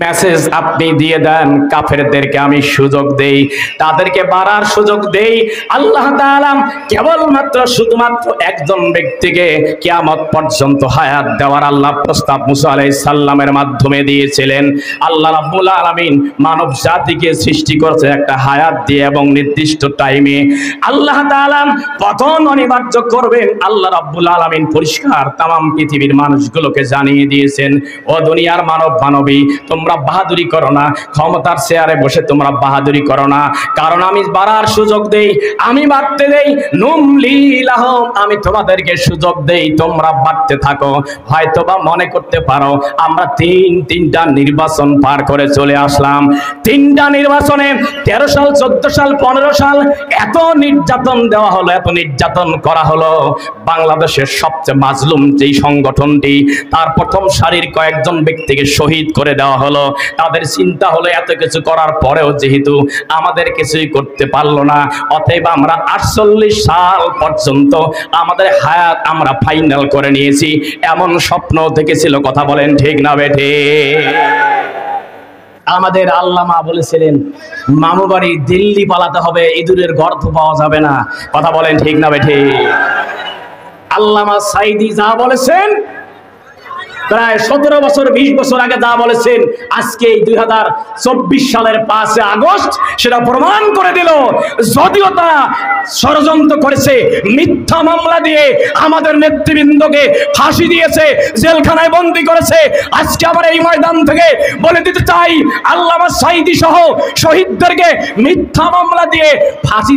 Message আপনি দিয়ে দেন, কাফেরদেরকে আমি সুযোগ দেই, তাদেরকে বাড়ার সুযোগ দেই। আল্লাহ তাআলা কেবলমাত্র শুধুমাত্র একজন ব্যক্তিকে কিয়ামত পর্যন্ত হায়াত দেওয়ার আল্লাহ প্রস্তাব মুসা আলাইহিস সালামের মাধ্যমে দিয়েছিলেন। আল্লাহ রাব্বুল আলামিন মানব জাতিকে সৃষ্টি করেছে একটা হায়াত দিয়ে এবং নির্দিষ্ট টাইমে। আল্লাহ তাআলা পতন অনিবার্য করবেন আল্লাহ রাব্বুল আলামিন পরিষ্কার তামাম পৃথিবীর মানুষগুলোকে জানিয়ে দিয়েছেন, ও দুনিয়ার মানব মানবী, তোমরা বাহাদুরি করো না, ক্ষমতার চেয়ারে বসে তোমরা বাহাদুরি করো না, কারণ আমি বাড়ার সুযোগ দেই, আমি বাড়তে দেই, নুমলি লাহুম, আমি তোমাদেরকে সুযোগ দেই, তোমরা বাড়তে থাকো। হয়তোবা মনে করতে পারো আমরা তিনটা নির্বাচন পার করে চলে আসলাম, তিনটা নির্বাচনে 13 সাল 14 সাল 15 সাল এত নির্যাতন দেওয়া হলো, এত নির্যাতন করা হলো। বাংলাদেশের সবচেয়ে মাজলুম যেই সংগঠনটি, তার প্রথম সারির কয়েকজন ব্যক্তিকে শহীদ করে দেওয়া হলো। তাদের চিন্তা হলো এত কিছু করার পরেও যেহেতু আমাদের কিছুই করতে পারলো না, অতএব আমরা 48 সাল পর্যন্ত আমাদের হায়াত আমরা ফাইনাল করে নিয়েছি, এমন স্বপ্ন দেখেছিল। কথা বলেন ঠিক না বেঠে? আমাদের আল্লামা বলেছিলেন মামু বাড়ি দিল্লি পালাতে হবে, ইঁদুরের গর্ত পাওয়া যাবে না। কথা বলেন ঠিক না বেঠে? আল্লামা সাইদি যা বলেছেন প্রায় 17 বছর 20 বছর আগে যা বলেছেন, আজকে 2024 সালের 5 আগস্ট সেটা প্রমাণ করে দিল। যদিও তারা ষড়যন্ত্র করেছে, মিথ্যা মামলা দিয়ে আমাদের নেতৃবৃন্দকে ফাঁসি দিয়েছে, জেলখানায় বন্দী করেছে, আজকে আমরা এই ময়দান থেকে বলে দিতে চাই আল্লামা সাইদি সহ শহীদদেরকে মিথ্যা মামলা দিয়ে ফাঁসি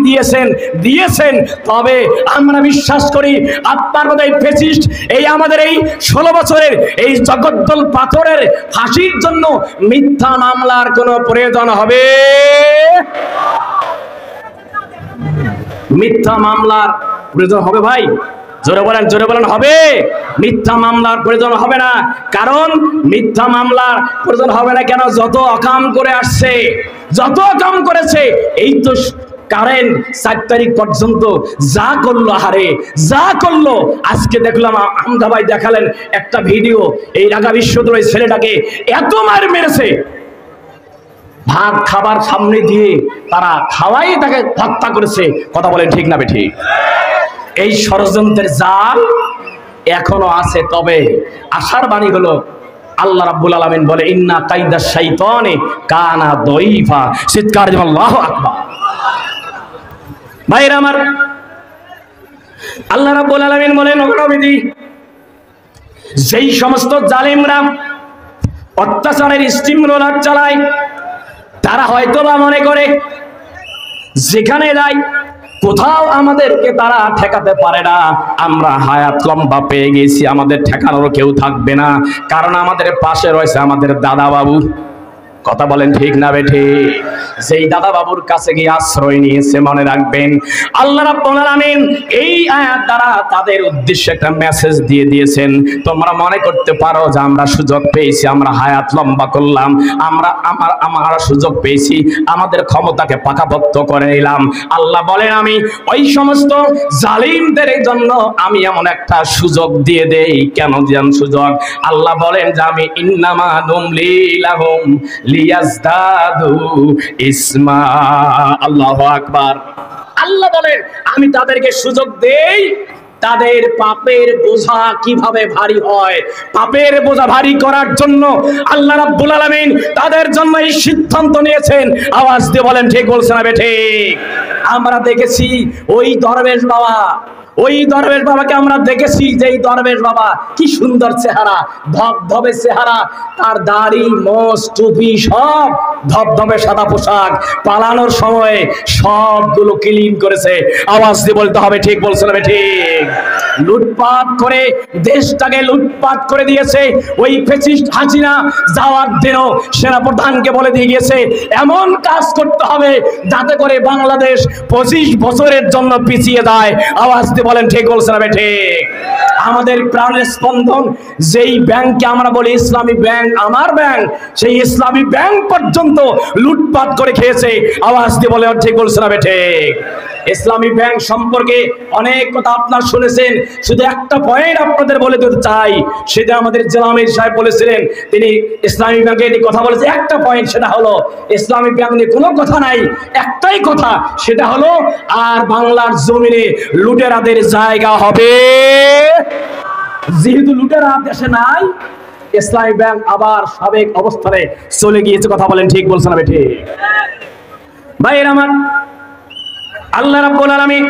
দিয়েছেন। তবে আমরা বিশ্বাস করি আপনার মধ্যে ফ্যাসিস্ট এই আমাদের এই 16 বছরের এই জগদ্দল পাথরের ফাঁসির জন্য মিথ্যা মামলার কোনো প্রয়োজন হবে? মিথ্যা মামলার প্রয়োজন হবে ভাই? জোরে বলেন হবে? মিথ্যা মামলার প্রয়োজন হবে না। কারণ মিথ্যা মামলার প্রয়োজন হবে না কেন? যত অকাম করে আসছে, যত অকাম করেছে, এই তো কারেন্ট 4 তারিখ পর্যন্ত যা করলো, হারে যা করলো। আজকে দেখলাম আমদা ভাই দেখালেন একটা ভিডিও, এই ঢাকা বিশ্ববিদ্যালয়ের ছেলেটাকে এত মার মেরেছে, ভাত খাবার সামনে দিয়ে তারা খাওয়াই তাকে হত্যা করেছে। কথা বলেন ঠিক না বেঠিক? এই ষড়যন্ত্রের জাল এখনো আছে। তবে আশার বাণী হলো আল্লাহ রাব্বুল আলামিন বলে ইন্না কাইদাশ শাইতানি কানা দাইফা। চিৎকার দিয়ে আল্লাহু আকবার। ভাইরা আমার, আল্লাহ রাব্বুল আলামিন বলেন নবী, যেই সমস্ত জালিমরা অত্যাচারের স্টিম রোলার চালায়, তারা হয়তোবা মনে করে যেখানে যায় কোথাও আমাদেরকে তারা ঠেকাতে পারে না, আমরা হায়াত লম্বা পেয়ে গেছি, আমাদের ঠেকানোর কেউ থাকবে না, কারণ আমাদের পাশে রয়েছে আমাদের দাদা বাবু। কথা বলেন ঠিক না বেঠি? যেই দাদা বাবুর কাছে গিয়ে আশ্রয় নিয়েছে, মনে রাখবেন আল্লাহ রাব্বুল আলামিন এই আয়াত দ্বারা তাদের উদ্দেশ্যে একটা মেসেজ দিয়ে দিয়েছেন। তোমরা মনে করতে পারো যে আমরা সুযোগ পেয়েছি, আমরা হায়াত লম্বা করলাম, আমরা সুযোগ পেয়েছি, আমাদের ক্ষমতাকে পাকাপোক্ত করে নিলাম। আল্লাহ বলেন আমি ওই সমস্ত জালিমদের জন্য আমি এমন একটা সুযোগ দিয়ে দেই। কেন দেন সুযোগ? আল্লাহ বলেন যে আমি ইন্নামা নুমলি লাহুম লিয়াজদাদু ইসমা। আল্লাহু আকবার। আল্লাহ বলেন আমি তাদেরকে সুযোগ দেই তাদের পাপের বোঝা কিভাবে ভারী হয়। পাপের বোঝা ভারী করার জন্য আল্লাহ রাব্বুল আলামিন তাদের জন্য এই সিদ্ধান্ত নিয়েছেন। আওয়াজ দিয়ে বলেন ঠিক বলছে না বেঠিক? আমরা দেখেছি ওই দরবেশ বাবাকে আমরা দেখেছি, যে এই দরবেশ বাবা কি সুন্দর চেহারা, ধবধবে চেহারা, তার দাড়ি মোষ টুপি সব ধবধবে সাদা পোশাক, পালানোর সময় সবগুলো ক্লিন করেছে। আওয়াজ দিয়ে বলতে হবে ঠিক বলছে না ঠিক? লুটপাট করে দেশটাকে লুটপাট করে দিয়েছে ওই ফ্যাসিস্ট হাসিনা। যাওয়ার দিনও সেনাপ্রধানকে বলে দিয়ে গিয়েছে এমন কাজ করতে হবে যাতে করে বাংলাদেশ 25 বছরের জন্য পিছিয়ে যায়। আওয়াজ দিয়ে বলেন ঠিক বলছে না ঠিক? আমাদের প্রাণের স্পন্দন যেই ব্যাংককে আমরা বলি ইসলামী ব্যাংক, আমার ব্যাংক, সেই ইসলামী ব্যাংক পর্যন্ত পর্যন্ত লুটপাট করে খেয়েছে। আওয়াজ দিয়ে বলে ঠিক বলছে না বেঠে? ইসলামী ব্যাংক সম্পর্কে অনেক কথা আপনারা শুনেছেন, শুধু একটা পয়েন্ট আপনাদের বলে দিতে চাই। সেটা আমাদের জেলা আমির সাহেব বলেছিলেন, তিনি ইসলামী ব্যাংকে এটি কথা বলেছে একটা পয়েন্ট, সেটা হলো ইসলামী ব্যাংক নিয়ে কোনো কথা নাই, একটাই কথা, সেটা হলো আর বাংলার জমিনে লুটেরাদের জায়গা হবে। যেহেতু লুটেরা দেশে নাই, ইসলামী ব্যাংক আবার সাবেক অবস্থানে চলে গিয়েছে। কথা বলেন ঠিক বলছেন না বেঠে? ভাইয়ের আমার, আল্লাহ রাব্বুল আলামিন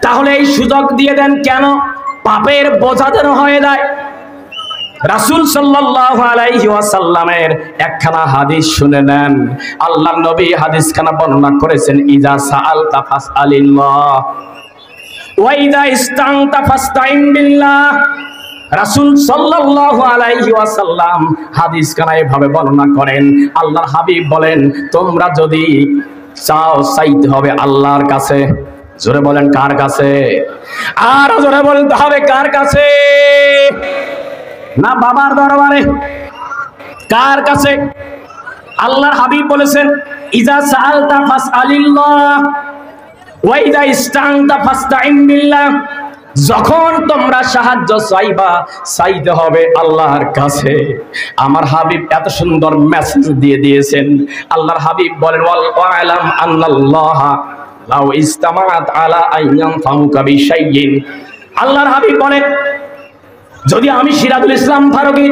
তাহলে এই সুযোগ দিয়ে দেন কেন? পাপের বোঝা যেন হয়ে যায়। রাসূল সাল্লাল্লাহু আলাইহি ওয়াসাল্লামের একখানা হাদিস শুনে নেন। আল্লাহর নবী হাদিসখানা বর্ণনা করেছেন, ইজা সাআলতা ফাসআলিল্লাহ ওয়া ইজা ইসতানতা ফাসতাইন বিল্লাহ। রাসূল সাল্লাল্লাহু আলাইহি ওয়াসাল্লাম হাদিসখানা এভাবে বর্ণনা করেন, আল্লাহর হাবিব বলেন, তোমরা যদি চাও চাইতে হবে আল্লাহর কাছে। জোরে বলেন কার কাছে? আর জোরে বলতে হবে কার কাছে? না বাবার দরবারে, কার কাছে? আল্লাহর হাবিব বলেছেন, ইজা সাআলতা ফাসআলিল্লাহ ওয়া ইজা ইসতানতা ফাসতাইন বিল্লাহ। যখন তোমরা সাহায্য চাইবা, চাইতে হবে আল্লাহর কাছে। আমার হাবিব এত সুন্দর মেসেজ দিয়ে দিয়েছেন। আল্লাহর হাবিব বলেন, ওয়ালাম আন্নাল্লাহা লাউ ইসতামাআত আলা আইয়ান ফাহুকা বিশাইইন। আল্লাহর হাবিব বলেন, যদি আমি সিরাজুল ইসলাম ফারুকী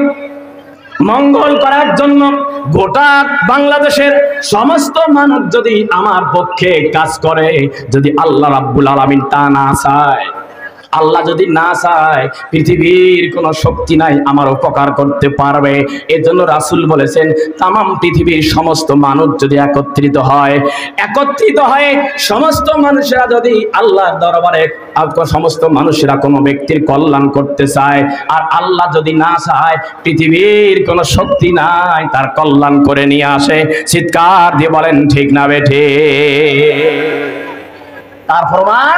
মঙ্গল করার জন্য গোটা বাংলাদেশের সমস্ত মানুষ যদি আমার পক্ষে কাজ করে, যদি আল্লাহ রাব্বুল আলামিন তা না চায়, আল্লাহ যদি না চায়, পৃথিবীর কোনো শক্তি নাই আমার উপকার করতে পারবে। এজন্য রাসূল বলেছেন, তামাম পৃথিবীর সমস্ত মানুষ যদি একত্রিত হয় সমস্ত মানুষেরা যদি আল্লাহর দরবারে, সমস্ত মানুষেরা কোনো ব্যক্তির কল্যাণ করতে চায়, আর আল্লাহ যদি না চায়, পৃথিবীর কোনো শক্তি নাই তার কল্যাণ করে নিয়ে আসে। চিৎকার দিয়ে বলেন ঠিক না বেঠে? তার প্রমাণ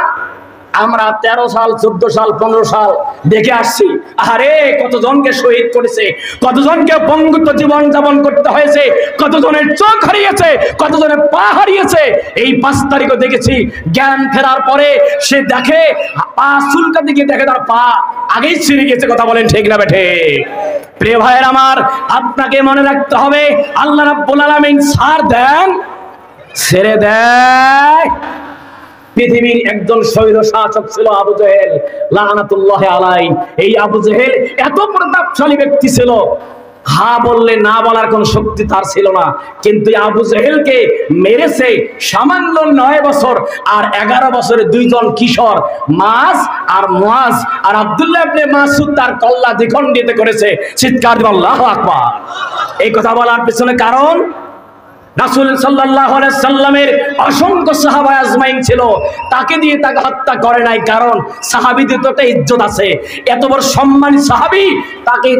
আমরা 13 সাল 14 সাল 15 সাল দেখে আসছি। আরে কতজনকে শহীদ করেছে, কতজনকে বঙ্গুত্ব জীবন যাপন করতে হয়েছে, কতজনের চোখ হারিয়েছে, কতজনের পা হারিয়েছে। এই 5 তারিখও দেখেছি, জ্ঞান ফেরার পরে সে দেখে পা চুলকা দিকে দেখে তার পা আগেই ছিঁড়ে গেছে। কথা বলেন ঠিক না বেঠে? প্রিয় ভাইয়ের আমার, আপনাকে মনে রাখতে হবে, আল্লাহ রাব্বুল আলামিন ছাড় দেন, ছেড়ে দেয়। পৃথিবীর একজন শৈর শাসক ছিল আবু জেহেল লাআনাতুল্লাহি আলাইহি। এই আবু জেহেল এত প্রতাপশালী ব্যক্তি ছিল, হা বললে না বলার কোন শক্তি তার ছিল না। কিন্তু আবু জেহেলকে মেরেছে সামান্য 9 বছর আর 11 বছরের 2 জন কিশোর, মাস আর মুআজ আর আব্দুল্লাহ ইবনে মাসউদ তার কল্লা দ্বিখণ্ডিত করেছে। চিৎকার দিন আল্লাহু আকবার। এই কথা বলার পিছনে কারণ, রাসূল সাল্লাল্লাহু আলাইহি সাল্লামের অসংখ্য সাহাবা আজমাইন ছিল, তাকে দিয়ে তাকে হত্যা করে নাই। কারণ সাহাবীদের তো একটা ইজ্জত আছে, এত বড় সম্মানী সাহাবী, তাকে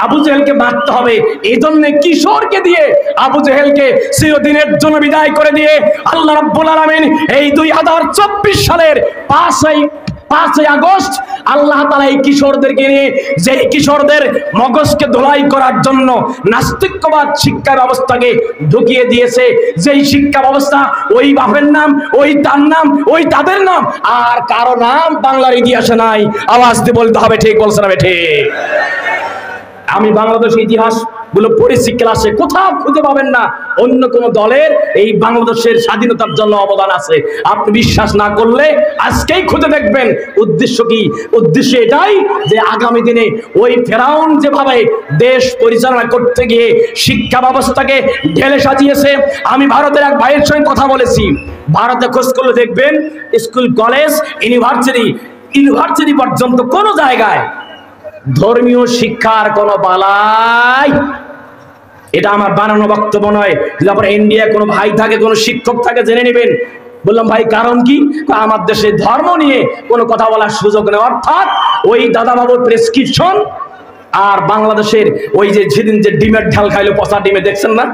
আবু জেহেলকে মারতে হবে। এই জন্য কিশোরকে দিয়ে আবু জেহেলকে চিরদিনের জন্য বিদায় করে দিয়ে আল্লাহ রাব্বুল আলামিন এই 2024 সালের 5 আগস্ট আল্লাহ তাআলা এই কিশোরদেরকে নিয়ে, যেই কিশোরদের মগজকে ধোলাই করার জন্য নাস্তিক্যবাদ শিক্ষা ব্যবস্থাকে ঢুকিয়ে দিয়েছে, যেই শিক্ষা ব্যবস্থা ওই বাপের নাম, ওই তার নাম, ওই তাদের নাম, আর কারো নাম বাংলার ইতিহাসে নাই। আওয়াজ দিয়ে বলতে হবে ঠিক বলছে না বেঠে? আমি বাংলাদেশের ইতিহাস গুলো পড়েছি ক্লাসে, কোথাও খুঁজে পাবেন না অন্য কোন দলের এই বাংলাদেশের স্বাধীনতার জন্য অবদান আছে। আপনি বিশ্বাস না করলে আজকেই খুঁজে দেখবেন। উদ্দেশ্য কি? উদ্দেশ্য এটাই যে আগামী দিনে ওই ফেরাউন যেভাবে দেশ পরিচালনা করতে গিয়ে শিক্ষা ব্যবস্থাকে ঢেলে সাজিয়েছে। আমি ভারতের এক ভাইয়ের সঙ্গে কথা বলেছি, ভারতে খোঁজ করলে দেখবেন স্কুল, কলেজ, ইউনিভার্সিটি পর্যন্ত কোন জায়গায় ধর্মীয় শিক্ষার কোন বালাই, এটা আমার বানানো বক্তব্য নয়। যদি আপনার ইন্ডিয়া কোনো ভাই থাকে, কোনো শিক্ষক থাকে, জেনে নেবেন। বললাম ভাই কারণ কি? আমার দেশে ধর্ম নিয়ে কোনো কথা বলার সুযোগ নেই। অর্থাৎ ওই দাদা বাবুর প্রেসক্রিপশন আর বাংলাদেশের ওই যে যেদিন যে ডিমের ঢাল খাইলো, পচা ডিমে, দেখছেন না?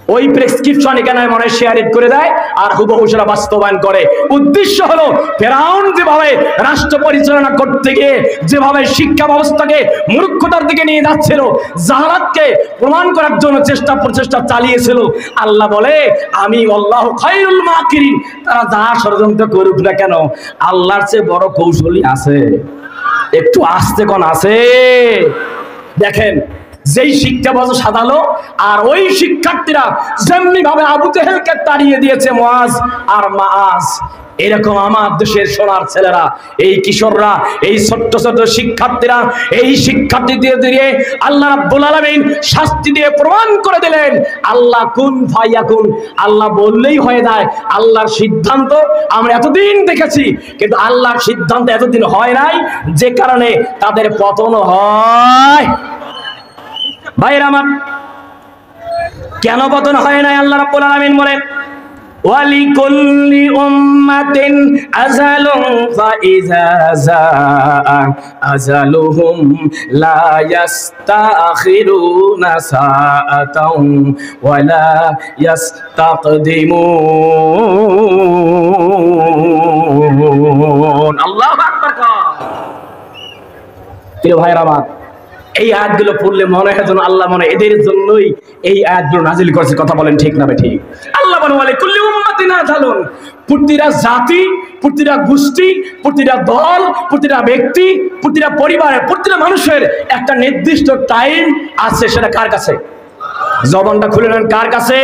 ওই প্রেসক্রিপশন এখানে মনে শেয়ার করে দেয় আর হুবহু সেটা বাস্তবায়ন করে। উদ্দেশ্য হলো ফেরাউন যেভাবে রাষ্ট্র পরিচালনা করতে গিয়ে যেভাবে শিক্ষা ব্যবস্থাকে মূর্খতার দিকে নিয়ে যাচ্ছিল, জাহালাতকে প্রমাণ করার জন্য প্রচেষ্টা চালিয়েছিল, আল্লাহ বলে আমি আল্লাহু খায়রুল মাকিরিন। তারা যা ষড়যন্ত্র করুক না কেন, আল্লাহর চেয়ে বড় কৌশলী আছে। একটু আস্তে কোন আছে। দেখেন যেই শিক্ষা ব্যবস্থা সাজালো, আর ওই শিক্ষার্থীরা যেমনি ভাবে আবু জেহেলকে তাড়িয়ে দিয়েছে মুআজ আর মাআজ, এরকম আমার দেশের সোনার ছেলেরা, এই কিশোররা, এই ছোট্ট ছোট্ট শিক্ষার্থীরা, এই শিক্ষার্থীদের দিয়ে আল্লাহ রাব্বুল আলামিন শাস্তি দিয়ে প্রমাণ করে দিলেন আল্লাহ কুন ফায়াকুন। আল্লাহ বললেই হয়ে যায়। আল্লাহর সিদ্ধান্ত আমরা এতদিন দেখেছি, কিন্তু আল্লাহর সিদ্ধান্ত এতদিন হয় নাই, যে কারণে তাদের পতন হয়। ভাইরা আমার, কেন পতন হয় নাই? আল্লাহ রাব্বুল আলামিন বলেন ওয়ালিকুল্লি উম্মাতিন আজালুন ফাইযা যাআ আজালুহুম লা ইস্তাখিরুনা সাআতান ওয়া লা ইস্তাকদিমুন। আল্লাহু আকবার। প্রিয় ভাইরা আমার, এই আয়াতগুলো পড়লে মনে হয় যেন আল্লাহ মনে এদের জন্যই এই আয়াতগুলো নাজিল করেছে। কথা বলেন ঠিক না ঠিক? আল্লাহ বলেন ওয়ালিকুল্লি উম্মাতিন আজালুন, প্রতিটা জাতি, প্রতিটা গোষ্ঠী, প্রতিটা দল, প্রতিটা ব্যক্তি, প্রতিটা পরিবারের, প্রতিটা মানুষের একটা নির্দিষ্ট টাইম আছে। সেটা কার কাছে? জবানটা খুলে নেন, কার কাছে?